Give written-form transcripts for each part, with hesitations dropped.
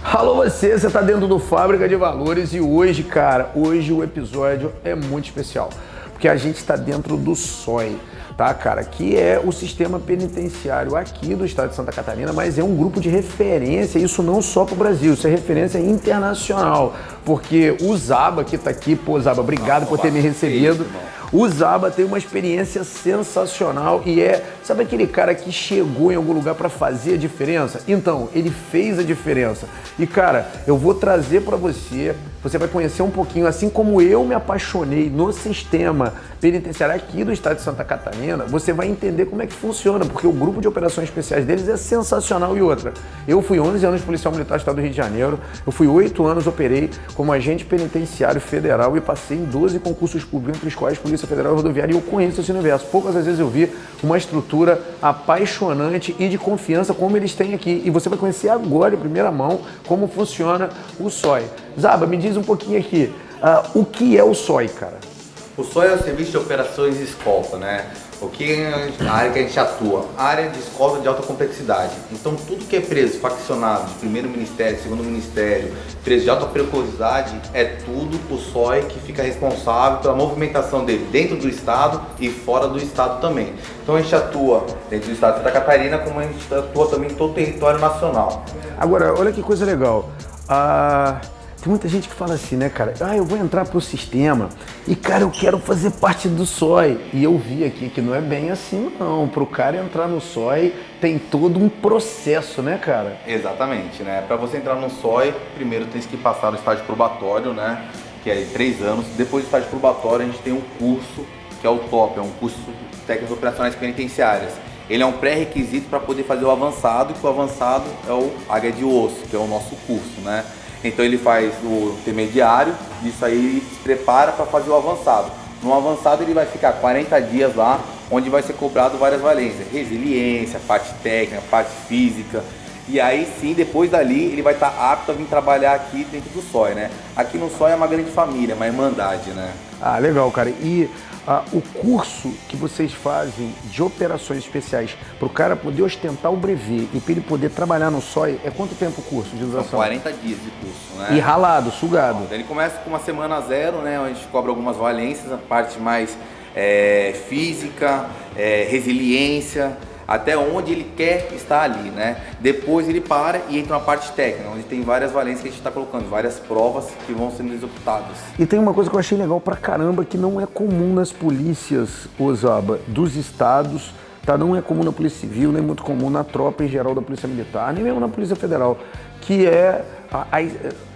Alô você tá dentro do Fábrica de Valores e hoje, cara, o episódio é muito especial, porque a gente tá dentro do SOI, tá, cara, que é o sistema penitenciário aqui do estado de Santa Catarina, mas é um grupo de referência, isso não só pro Brasil, isso é referência internacional, porque o Zaba que tá aqui, pô, Zaba, obrigado por ter me recebido. O Zaba tem uma experiência sensacional e sabe aquele cara que chegou em algum lugar para fazer a diferença? Então, ele fez a diferença. E cara, eu vou trazer para você vai conhecer um pouquinho, assim como eu me apaixonei no sistema penitenciário aqui do estado de Santa Catarina, você vai entender como é que funciona, porque o grupo de operações especiais deles é sensacional. E outra, eu fui 11 anos policial militar do estado do Rio de Janeiro, eu fui 8 anos, operei como agente penitenciário federal e passei em 12 concursos públicos, entre os quais Polícia Federal e Rodoviária, e eu conheço esse universo. Poucas vezes eu vi uma estrutura apaixonante e de confiança como eles têm aqui. E você vai conhecer agora, em primeira mão, como funciona o SOI. Zaba, me diz um pouquinho aqui, o que é o SOI, cara? O SOI é o Serviço de Operações de Escolta, né? O que é a área que a gente atua? A área de escolta de alta complexidade. Então tudo que é preso, faccionado, de primeiro ministério, segundo ministério, preso de alta periculosidade, é tudo o SOI que fica responsável pela movimentação dele dentro do estado e fora do estado também. Então a gente atua dentro do estado de Santa Catarina, como a gente atua também em todo o território nacional. Agora, olha que coisa legal. Tem muita gente que fala assim, né, cara? Eu vou entrar pro sistema e, cara, eu quero fazer parte do SOI. E eu vi aqui que não é bem assim, não. Pro cara entrar no SOI tem todo um processo, né, cara? Exatamente, né? Para você entrar no SOI, primeiro tem que passar no estágio probatório, né? Que é 3 anos. Depois do estágio probatório, a gente tem um curso, que é o TOP, é um curso de técnicas operacionais penitenciárias. Ele é um pré-requisito para poder fazer o avançado, que o avançado é o Águia de Osso, que é o nosso curso, né? Então ele faz o intermediário, isso aí se prepara para fazer o avançado. No avançado ele vai ficar 40 dias lá, onde vai ser cobrado várias valências, resiliência, parte técnica, parte física. E aí sim, depois dali, ele vai estar apto a vir trabalhar aqui dentro do SOI, né? Aqui no SOI é uma grande família, uma irmandade, né? Legal, cara. E o curso que vocês fazem de operações especiais para o cara poder ostentar o brevet e para ele poder trabalhar no SOI, é quanto tempo o curso de duração? São 40 dias de curso, né? E ralado, sugado. Ele começa com uma semana zero, né? Onde a gente cobra algumas valências, a parte mais física, resiliência, até onde ele quer estar ali, né? Depois ele para e entra na parte técnica, onde tem várias valências que a gente está colocando, várias provas que vão sendo executadas. E tem uma coisa que eu achei legal pra caramba, que não é comum nas polícias, Zaba, dos estados, tá? Não é comum na Polícia Civil, nem muito comum na tropa em geral da Polícia Militar, nem mesmo na Polícia Federal, que é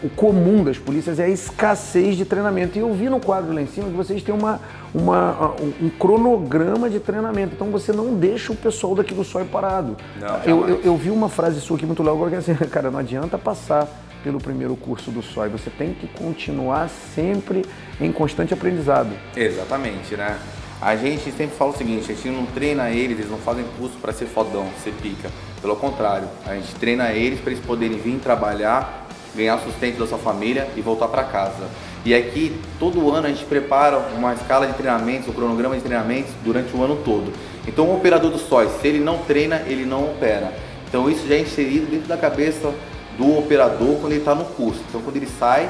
o comum das polícias é a escassez de treinamento. E eu vi no quadro lá em cima que vocês têm um cronograma de treinamento. Então você não deixa o pessoal daqui do SOI parado. Não, eu vi uma frase sua aqui muito legal, agora que é assim, cara, não adianta passar pelo primeiro curso do SOI, você tem que continuar sempre em constante aprendizado. Exatamente, né? A gente sempre fala o seguinte, a gente não treina eles não fazem curso para ser fodão, ser pica. Pelo contrário, a gente treina eles para eles poderem vir trabalhar, ganhar sustento da sua família e voltar para casa. E aqui, todo ano a gente prepara uma escala de treinamentos, um cronograma de treinamentos durante o ano todo. Então o operador do SOI, se ele não treina, ele não opera. Então isso já é inserido dentro da cabeça do operador quando ele está no curso. Então quando ele sai,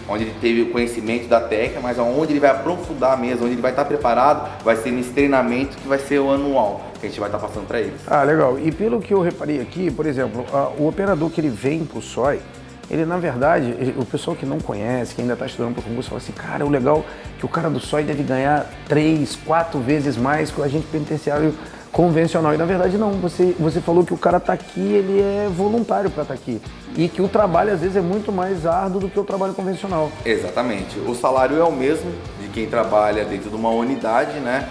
onde ele teve o conhecimento da técnica, mas onde ele vai aprofundar mesmo, onde ele vai estar preparado, vai ser nesse treinamento que vai ser o anual, que a gente vai estar passando para eles. Legal. E pelo que eu reparei aqui, por exemplo, o operador que ele vem para o SOI, ele na verdade, o pessoal que não conhece, que ainda está estudando para o concurso, fala assim, cara, o legal é que o cara do SOI deve ganhar 3, 4 vezes mais que o agente penitenciário convencional. E na verdade não, você falou que o cara está aqui, ele é voluntário para estar aqui. E que o trabalho às vezes é muito mais árduo do que o trabalho convencional. Exatamente. O salário é o mesmo de quem trabalha dentro de uma unidade, né?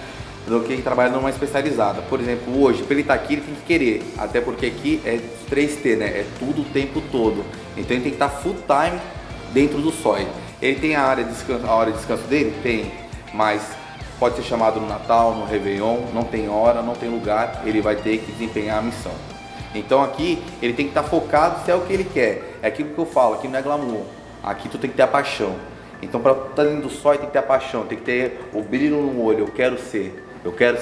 Do que quem trabalha numa especializada. Por exemplo, hoje, para ele estar aqui, ele tem que querer. Até porque aqui é 3T, né? É tudo o tempo todo. Então ele tem que estar full time dentro do SOI. Ele tem a hora de descanso dele? Tem. Mas pode ser chamado no Natal, no Réveillon, não tem hora, não tem lugar, ele vai ter que desempenhar a missão. Então aqui ele tem que estar focado se é o que ele quer. É aquilo que eu falo, aqui não é glamour, aqui tu tem que ter a paixão. Então para estar dentro do SOI tem que ter a paixão, tem que ter o brilho no olho, eu quero ser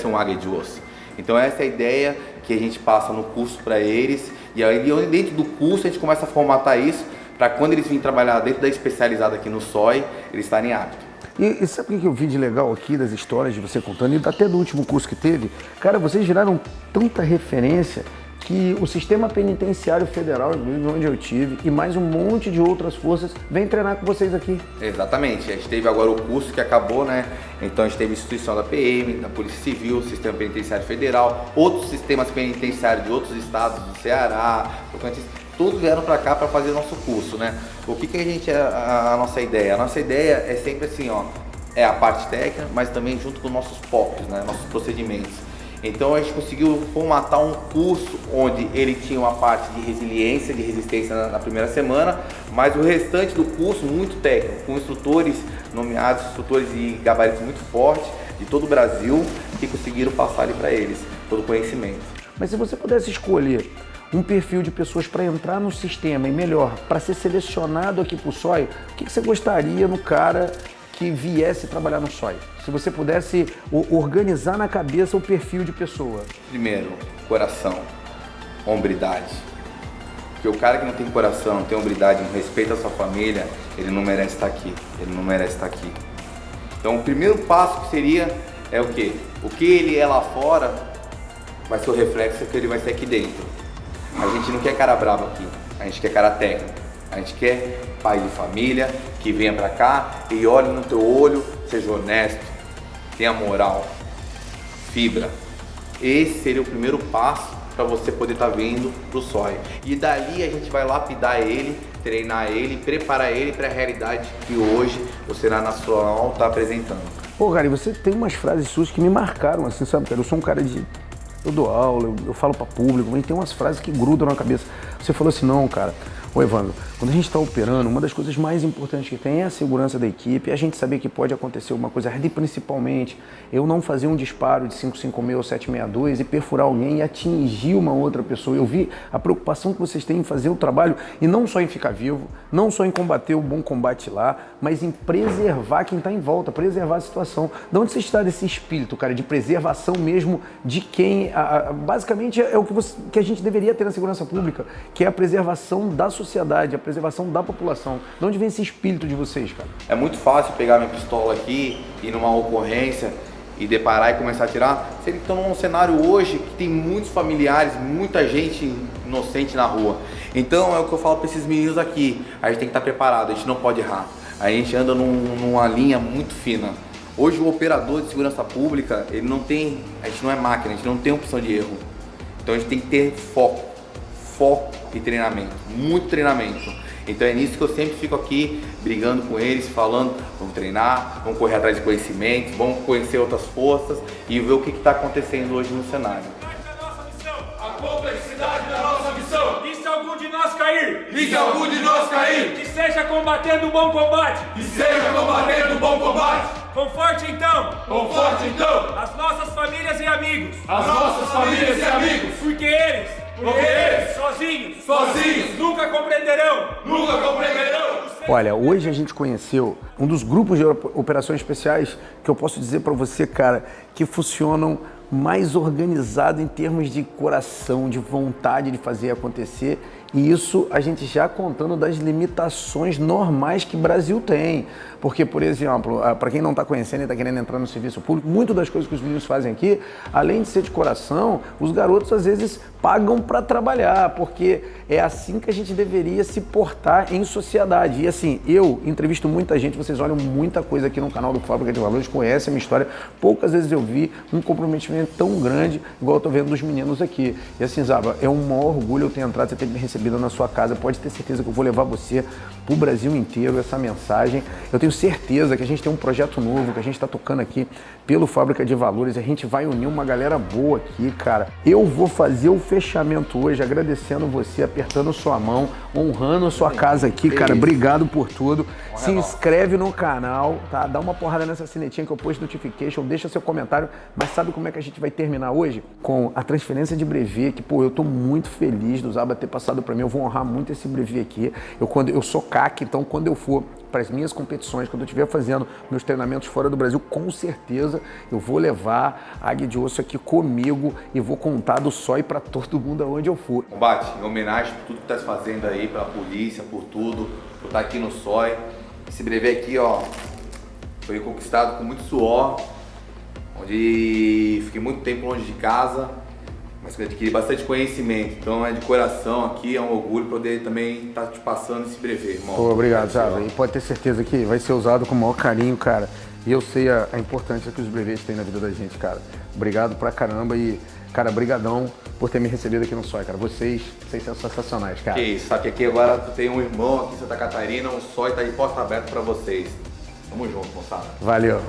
um águia de osso. Então essa é a ideia que a gente passa no curso para eles, e aí dentro do curso a gente começa a formatar isso para quando eles virem trabalhar dentro da especializada aqui no SOI, eles estarem aptos. E sabe o que eu vi de legal aqui das histórias de você contando, e até do último curso que teve? Cara, vocês geraram tanta referência que o Sistema Penitenciário Federal, inclusive onde eu tive, e mais um monte de outras forças, vem treinar com vocês aqui. Exatamente. A gente teve agora o curso que acabou, né? Então a gente teve a instituição da PM, da Polícia Civil, Sistema Penitenciário Federal, outros sistemas penitenciários de outros estados, do Ceará, Tocantins, todos vieram para cá para fazer o nosso curso, né? O que a gente a nossa ideia? A nossa ideia é sempre assim, ó, é a parte técnica, mas também junto com nossos POCs, né? Nossos procedimentos. Então a gente conseguiu formatar um curso onde ele tinha uma parte de resiliência, de resistência na primeira semana, mas o restante do curso muito técnico, com instrutores nomeados, instrutores de gabaritos muito fortes de todo o Brasil, que conseguiram passar ali para eles todo o conhecimento. Mas se você pudesse escolher um perfil de pessoas para entrar no sistema e melhor, para ser selecionado aqui para o SOI, o que você gostaria no cara que viesse trabalhar no SOI? Se você pudesse organizar na cabeça o perfil de pessoa. Primeiro, coração, hombridade. Porque o cara que não tem coração, não tem hombridade, não respeita a sua família, ele não merece estar aqui. Ele não merece estar aqui. Então o primeiro passo que seria é o quê? O que ele é lá fora vai ser o reflexo que ele vai ser aqui dentro. A gente não quer cara bravo aqui, a gente quer cara técnico. A gente quer pai de família que venha pra cá e olhe no teu olho, seja honesto, tenha moral, fibra. Esse seria o primeiro passo para você poder estar vindo pro SOI. E dali a gente vai lapidar ele, treinar ele, preparar ele para a realidade que hoje o Senado Nacional está apresentando. Pô, cara, e você tem umas frases suas que me marcaram, assim, sabe, cara? Eu sou um cara de... Eu dou aula, eu falo para público, mas tem umas frases que grudam na cabeça. Você falou assim, não, cara, ô Evandro, quando a gente está operando, uma das coisas mais importantes que tem é a segurança da equipe, é a gente saber que pode acontecer alguma coisa, e principalmente eu não fazer um disparo de 556 ou 762 e perfurar alguém e atingir uma outra pessoa. Eu vi a preocupação que vocês têm em fazer o trabalho e não só em ficar vivo, não só em combater o bom combate lá, mas em preservar quem está em volta, preservar a situação. De onde você está desse espírito, cara, de preservação mesmo de quem, basicamente é o que a gente deveria ter na segurança pública, que é a preservação da sociedade, a preservação da população. De onde vem esse espírito de vocês, cara? É muito fácil pegar minha pistola aqui, ir numa ocorrência e deparar e começar a atirar. Se eles estão num cenário hoje que tem muitos familiares, muita gente inocente na rua. Então é o que eu falo para esses meninos aqui, a gente tem que estar preparado, a gente não pode errar. A gente anda numa linha muito fina. Hoje o operador de segurança pública, ele não tem, a gente não é máquina, a gente não tem opção de erro. Então a gente tem que ter foco e treinamento, muito treinamento. Então é nisso que eu sempre fico aqui brigando com eles, falando, vamos treinar, vamos correr atrás de conhecimentos, vamos conhecer outras forças e ver o que está acontecendo hoje no cenário. A complexidade da nossa missão. E se algum de nós cair? E se algum de nós cair? Que seja combatendo o bom combate. Que seja combatendo o bom combate. Conforte então. Conforte então. As nossas famílias e amigos. As nossas famílias e amigos. Porque eles sozinhos, nunca compreenderão. Nunca compreenderão. Olha, hoje a gente conheceu um dos grupos de operações especiais que eu posso dizer para você, cara, que funcionam mais organizado em termos de coração, de vontade de fazer acontecer. E isso a gente já contando das limitações normais que o Brasil tem. Porque, por exemplo, para quem não está conhecendo e está querendo entrar no serviço público, muitas das coisas que os meninos fazem aqui, além de ser de coração, os garotos às vezes pagam para trabalhar, porque é assim que a gente deveria se portar em sociedade. E assim, eu entrevisto muita gente, vocês olham muita coisa aqui no canal do Fábrica de Valores, conhecem a minha história. Poucas vezes eu vi um comprometimento tão grande, igual eu estou vendo dos meninos aqui. E assim, Zaba, é um maior orgulho eu ter entrado, você ter me recebido na sua casa. Pode ter certeza que eu vou levar você para o Brasil inteiro, essa mensagem. Eu tenho certeza que a gente tem um projeto novo, que a gente está tocando aqui pelo Fábrica de Valores. A gente vai unir uma galera boa aqui, cara. Eu vou fazer o fechamento hoje, agradecendo você, apertando sua mão, honrando a sua casa aqui, cara. Obrigado por tudo. Se inscreve no canal, tá? Dá uma porrada nessa sinetinha que eu posto notification, deixa seu comentário. Mas sabe como é que a gente vai terminar hoje? Com a transferência de brevet, que, pô, eu tô muito feliz do Zaba ter passado para mim, eu vou honrar muito esse brevet aqui. Eu sou CAC, então quando eu for para as minhas competições, quando eu estiver fazendo meus treinamentos fora do Brasil, com certeza eu vou levar a Águia de Osso aqui comigo e vou contar do SOI para todo mundo aonde eu for. Combate, em homenagem por tudo que tá se fazendo aí, pela polícia, por tudo, por estar aqui no SOI. Esse brevet aqui, ó, foi conquistado com muito suor, onde fiquei muito tempo longe de casa, mas adquiri bastante conhecimento. Então é de coração aqui, é um orgulho poder também estar te passando esse brevet, irmão. Pô, obrigado, Zaba. E pode ter certeza que vai ser usado com o maior carinho, cara. E eu sei a importância que os brevets têm na vida da gente, cara. Obrigado pra caramba e, cara, brigadão por ter me recebido aqui no SOI, cara. Vocês são sensacionais, cara. Que isso, sabe que aqui agora tu tem um irmão aqui em Santa Catarina, o SOI tá de porta aberta pra vocês. Tamo junto, moçada. Valeu.